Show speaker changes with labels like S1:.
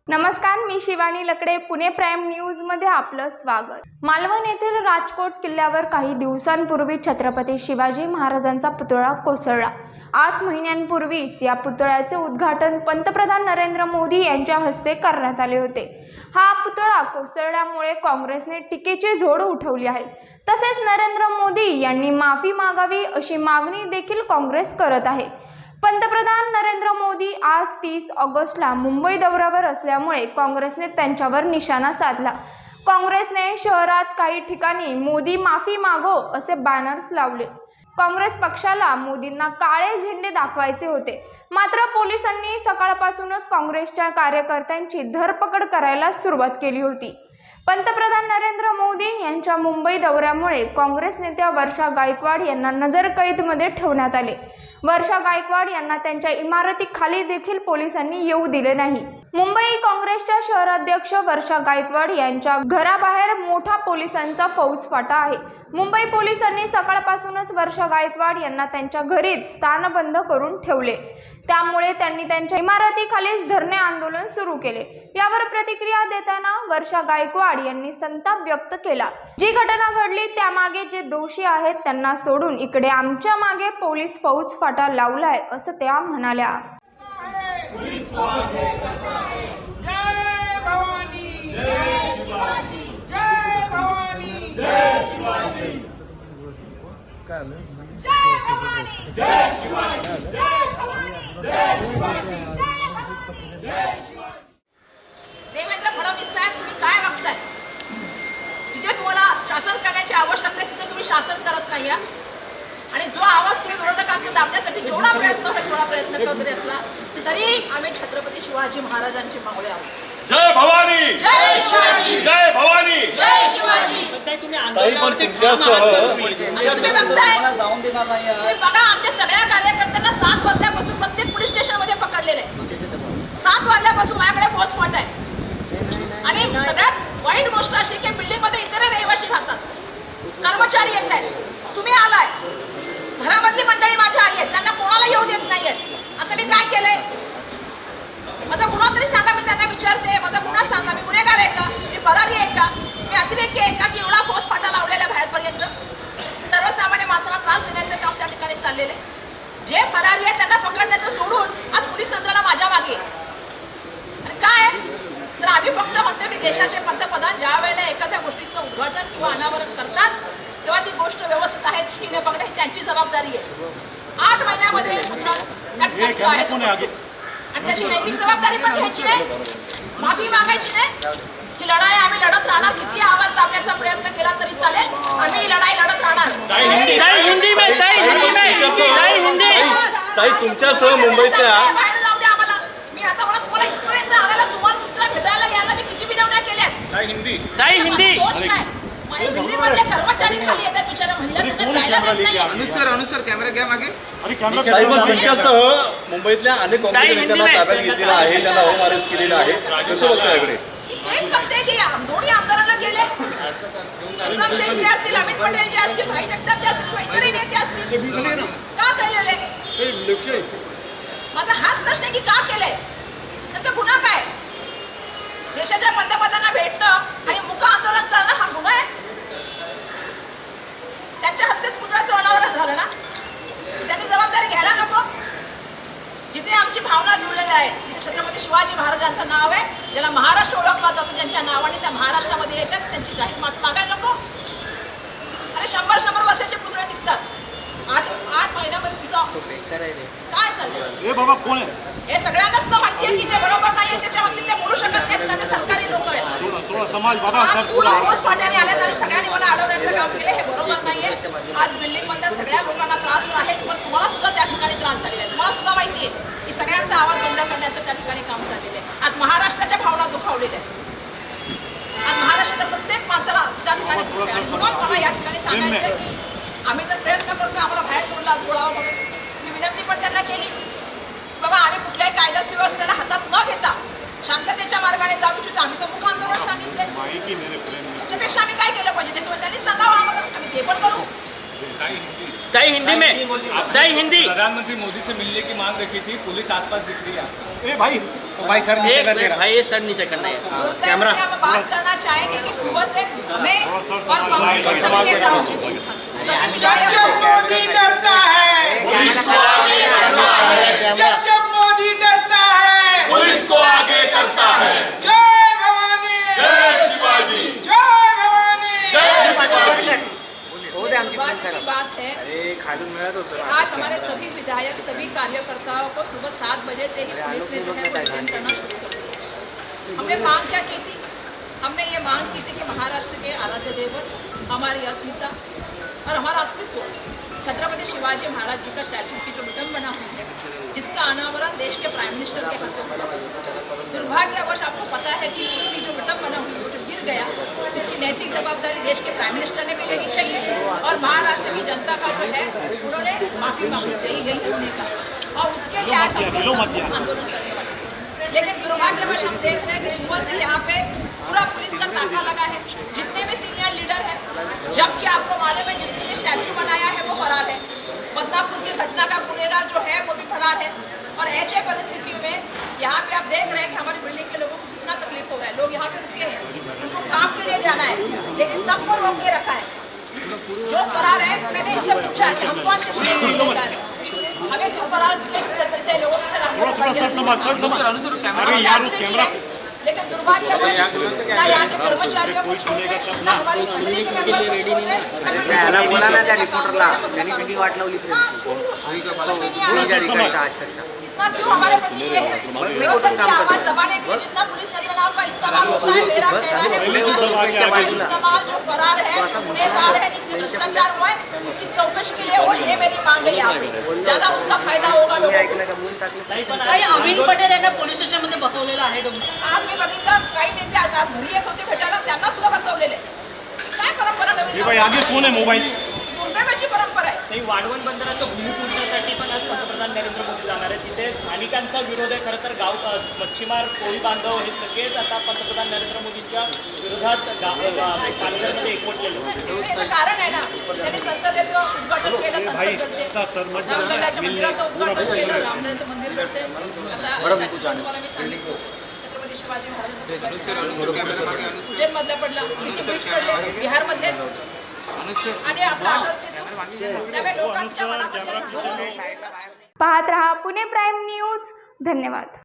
S1: नमस्कार, मी शिवानी लकडे. Pune prime news मध्ये आपलं स्वागत. मालवण येथील राजकोट किल्ल्यावर काही दिवसांपूर्वी छत्रपती शिवाजी महाराजांचा पुतळा कोसळला. 8 महिन्यांपूर्वीच या पुतळ्याचे उद्घाटन पंतप्रधान नरेंद्र मोदी यांच्या हस्ते करण्यात आले होते. हा पुतळा कोसळल्यामुळे काँग्रेसने टीकेची झोड उठवली आहे. तसेच नरेंद्र मोदी यांनी माफी मागावी अशी मागणी देखील काँग्रेस करत आहे. पंतप्रधान नरेंद्र मोदी आज 30 ऑगस्टला मुंबई दौऱ्यावर असल्यामुळे काँग्रेसने त्यांच्यावर निशाणा साधला. काँग्रेसने शहरात काही ठिकाणी मोदी माफी मागो असे बॅनर्स लावले. काँग्रेस पक्षाला मोदींना काळे झेंडे दाखवायचे होते. मात्र पोलिसांनी सकाळपासूनच काँग्रेसच्या कार्यकर्त्यांची धरपकड करायला सुरुवात केली होती. पंतप्रधान नरेंद्र मोदी यांच्या मुंबई दौऱ्यामुळे काँग्रेस नेत्या वर्षा गायकवाड यांना नजरकैदेमध्ये ठेवण्यात आले. वर्षा गायकवाड यांना त्यांच्या इमारतीखाली देखील पोलिसांनी येऊ दिले नाही. मुंबई काँग्रेसच्या शहराध्यक्ष वर्षा गायकवाड यांच्या घराबाहेर मोठा पोलिसांचा फौजफाटा आहे. मुंबई पोलिसांनी सकाळपासूनच वर्षा गायकवाड यांना त्यांच्या घरीच स्थानबंद करून ठेवले. त्यामुळे त्यांनी त्यांच्या इमारतीखालीच धरणे आंदोलन सुरू केले. यावर प्रतिक्रिया देताना वर्षा गायकवाड यांनी संताप व्यक्त केला. जी घटना घडली त्यामागे जे दोषी आहेत त्यांना सोडून इकडे आमच्या मागे पोलीस फौजफाटा लावलाय असं त्या म्हणाल्या.
S2: देवेंद्र फडणवीस साहेब, तुम्ही काय वागताय? जिथे तुम्हाला शासन करण्याची आवश्यकता आहे तिथे तुम्ही शासन करत नाही. आणि जो आवाज तुम्ही विरोधकांचे दाबण्यासाठी जेवढा प्रयत्न होईल तेवढा प्रयत्न करत असला तरी आम्ही छत्रपती शिवाजी महाराजांचे मावळे आहोत.
S3: जय भवानी,
S2: जय शिवाजी,
S3: जय भवानी,
S2: जय शिवाजी. तुम्ही बघा, आमच्या सगळ्या कार्यकर्त्यांना 7 वाजल्यापासून प्रत्येक पोलीस स्टेशन मध्ये पकडलेलं आहे. 7 वाजल्यापासून माझ्याकडे फौजफाटा आहे. आणि सगळ्यात वाईट गोष्ट अशी की बिल्डिंग मध्ये इतर रहिवासी राहतात, कर्मचारी येत आहेत. तुम्ही आलाय, घरामधली मंडळी माझ्या आली आहेत, त्यांना कोणाला येऊ देत नाहीयेत. असं मी काय केलंय? माझा गुन्हा तरी सांगा. मी त्यांना विचारते, माझा गुन्हा सांगा. मी गुन्हेगार आहे का? मी फरारी आहे का? मी अतिरेकी आहे का? की एवढा फौजफाटा लावलेला बाहेरपर्यंत सर्वसामान्य माणसाला त्रास देण्याचं काम त्या ठिकाणी चाललेलं आहे. जे फरारी आहे त्यांना पकडण्याचं सोडून आज पोलीस यंत्रणा माझ्या मागे. आणि काय तर आम्ही फक्त म्हणतो की देशाचे पंतप्रधान ज्या वेळेला एखाद्या गोष्टीचं उद्घाटन किंवा अनावरण करतात तेव्हा ती गोष्ट व्यवस्थित आहे की नाही बघणं ही त्यांची जबाबदारी आहे. 8 महिन्यामध्ये त्या ठिकाणी जो आहे आणि त्याची नैतिक जबाबदारी पण घ्यायची नाही, माफी मागायची नाही. ही लढाई आम्ही लढत राहणार. किती आवाज दाबण्याचा प्रयत्न केला तरी चालेल, आम्ही ही लढाई लढत राहणार.
S3: ताई तुमच्यासह मुंबईच्या
S2: बाहेर जाऊ द्या आम्हाला. मी आता मला तुम्हाला इथपर्यंत आणायला, तुम्हाला तुमच्या भेटायला यायला मी किती विनवण्या केल्यात. हिंदी दोष काय? दिल्लीमधले कर्मचारी खाली येतात, बिचारा महिला त्यांना जायला देत नाही.
S4: अनुसर कॅमेरा घ्या मागे.
S3: तुमच्यासह मुंबईतल्या अनेक काँग्रेस नेत्यांना ताब्यात घेतलेला आहे, त्यांना होम अरेस्ट केलेलं आहे. कसं बघताय याकडे?
S2: मी तेच बघते की दोन्ही आमदारांना गेले, इस्लाम शेख जे असतील, अमित पटेल जे असतील, भाई जगताप जे असतील, इतरही नेते असतील, का केलेले? माझा हाच प्रश्न आहे की का केलंय? त्याचा गुन्हा काय? देशाच्या पंतप्रधानांना भेटणं आणि मुक आंदोलन करणं हा गुन्हा आहे? त्यांच्या हस्तेच पुतळ्याचं अनावरण झालं ना, त्यांनी जबाबदारी घ्यायला नको? जिथे आमची भावना जुळलेल्या आहेत तिथे छत्रपती शिवाजी महाराजांचं नाव आहे, ज्याला महाराष्ट्र ओळखला जातो, ज्यांच्या नावाने त्या महाराष्ट्रामध्ये येतात, त्यांची जाहीर माफी मागायला नको? अरे 100 वर्षाचे पुतळे टिकतात. 8 महिन्यामध्ये तुझा काय चाललंय?
S3: बाबा कोण आहे?
S2: हे सगळ्यांनाच तर माहिती आहे की जे बरोबर नाहीये त्याच्या बाबतीत ते बोलू शकत नाहीत, कारण ते सरकारी लोक आहेत.
S3: समाज बाबा
S2: फौजफाट्याने आल्यात आणि सगळ्यांनी मला अडवण्याचं काम केलं. हे बरोबर नाहीये. आज बिल्डिंग मधल्या सगळ्या लोकांना त्रास तर आहेच, पण तुम्हाला सुद्धा त्या ठिकाणी त्रास झालेला आहे. तुम्हाला सुद्धा माहिती आहे की सगळ्यांचा आवाज बंद करण्याचं त्या ठिकाणी काम चाललेलं आहे. आज महाराष्ट्राच्या भावना दुखावलेल्या आहेत. आज महाराष्ट्राच्या प्रत्येक माणसाला त्या ठिकाणी म्हणून मला या ठिकाणी सांगायचं की आम्ही तर प्रयत्न करतो आम्हाला बाहेर सोडावं म्हणून. मी विनंती पण त्यांना केली, बाबा आम्ही कुठल्याही कायदा सुव्यवस्थेला हातात न घेता शांततेच्या मार्गाने जाऊ इच्छितो. आम्ही तर मुख आंदोलन सांगितले, त्याच्यापेक्षा आम्ही काय केलं पाहिजे ते त्यांनी सांगावं आम्हाला, आम्ही ते पण करू.
S4: ताई हिंदी में, ताई हिंदी।
S3: प्रधानमंत्री मोदी से मिलने की मांग रखी थी, पुलिस आसपास दिख रही है। भाई
S5: भाई सर नीचे कर दे रहा
S4: भाई सर नीचे करना है।
S2: कैमरा से हम बात करना चाहेंगे कि सुबह से हमें और कांग्रेस के सभी नेताओं से सभी विधायक
S6: मोदी डरता है
S5: पुलिस को आगे करना है,
S6: जब मोदी डरता है
S3: पुलिस को आगे करता है।
S6: जय भवानी
S3: जय शिवाजी,
S6: जय भवानी
S2: दुर्भाग्य की बात है कि आज हमारे सभी विधायक सभी कार्यकर्ताओं को सुबह 7 बजे से ही पुलिस ने जो है वो डिटेन करना शुरू कर दिया। हमने मांग क्या की थी? हमने ये मांग की थी कि महाराष्ट्र के आराध्य देवत हमारी अस्मिता और हमारा अस्तित्व छत्रपति शिवाजी महाराज जी का स्टैचू की जो विडंबना हुई है, जिसका अनावरण देश के प्राइम मिनिस्टर के हाथों में हुआ। दुर्भाग्यवश आपको पता है कि उसकी जो विडंबना हुई वो जो गिर गया, उसकी नैतिक जवाबदारी देश के प्राइम मिनिस्टर ने भी लेनी चाहिए और महाराष्ट्र की जनता का जो है उन्होंने माफी मांगनी चाहिए, यही हमने कहा और उसके लिए आज हम लोग आंदोलन करने वाले हैं। लेकिन दुर्भाग्यवश हम देख रहे हैं कि सुबह से यहाँ पे पूरा पुलिस का ताका लगा है, जितने भी सीनियर लीडर है, जबकि आपको मालूम है जिसने ये स्टैचू बनाया है वो फरार है, बदलापुर की घटना का गुनेगार जो है वो भी फरार है। और ऐसे परिस्थितियों में यहाँ पे आप देख रहे हैं कि हमारी बिल्डिंग के लोगों को कितना तकलीफ हो रहा है। लोग यहाँ पे रुके हैं, उनको काम के लिए जाना है, लेकिन सबको रोक के रखा है। जो फरार है मैंने इनसे पूछा कि हम कौन से गुनेगार हैं, हमें क्यों फरार से लोगों की तरह। लेकिन दुर्भाग्यवश ना यहाँ के कर्मचारियों को छोड़ रहे, ना हमारी मंडली के मेंबर को छोड़ रहे,
S7: त्याला बोला ना त्या रिपोर्टरला त्यांनी सगळी वाट लावली
S2: इतना क्यों हमारे प्रति ये है? विरोधक की आवाज दबाने के लिए जितना पुलिस यंत्रणा का इस्तेमाल होता है, मेरा कहना है पुलिस इस्तेमाल जो फरार है, जो गुनहगार है, जिसमें भ्रष्टाचार हुआ है, उसकी चौकसी के लिए हो, ये मेरी मांग है। यहाँ पे ज्यादा उसका फायदा होगा लोगों को।
S8: अमित पटेल यांना पोलीस स्टेशन मध्ये बसवलेलं आहे
S2: आज मी बघितलं काही नेते आज घरी येत होते भेटायला, त्यांना सुद्धा बसवलेले। काय परंपरा नवीन दुर्दैवाची परंपरा आहे।
S8: काही वाढवण बंदराचं भूमिपूजनासाठी पण आज पंतप्रधान नरेंद्र मोदी जाणार आहेत। तिथे स्थानिकांचा विरोध आहे। खरं तर गाव मच्छीमार कोळी बांधव हे सगळेच आता पंतप्रधान नरेंद्र मोदींच्या विरोधात पालघरमध्ये एकवटलेले आहेत।
S2: याचं कारण आहे ना, त्यांनी संसदेचं उद्घाटन केलं, संसद करते रामलल्लाच्या मंदिराचं उद्घाटन केलं, रामलल्लाचं मंदिर करते। आता तुम्हाला मी सांगितलं छत्रपती शिवाजी महाराज उज्जैन मधला पडला, किती ब्रिज पडले बिहार मधले आणि आपला अटल सेतू, त्यामुळे लोकांच्या मनामध्ये
S1: पाहत रहा पुणे प्राईम न्यूज. धन्यवाद.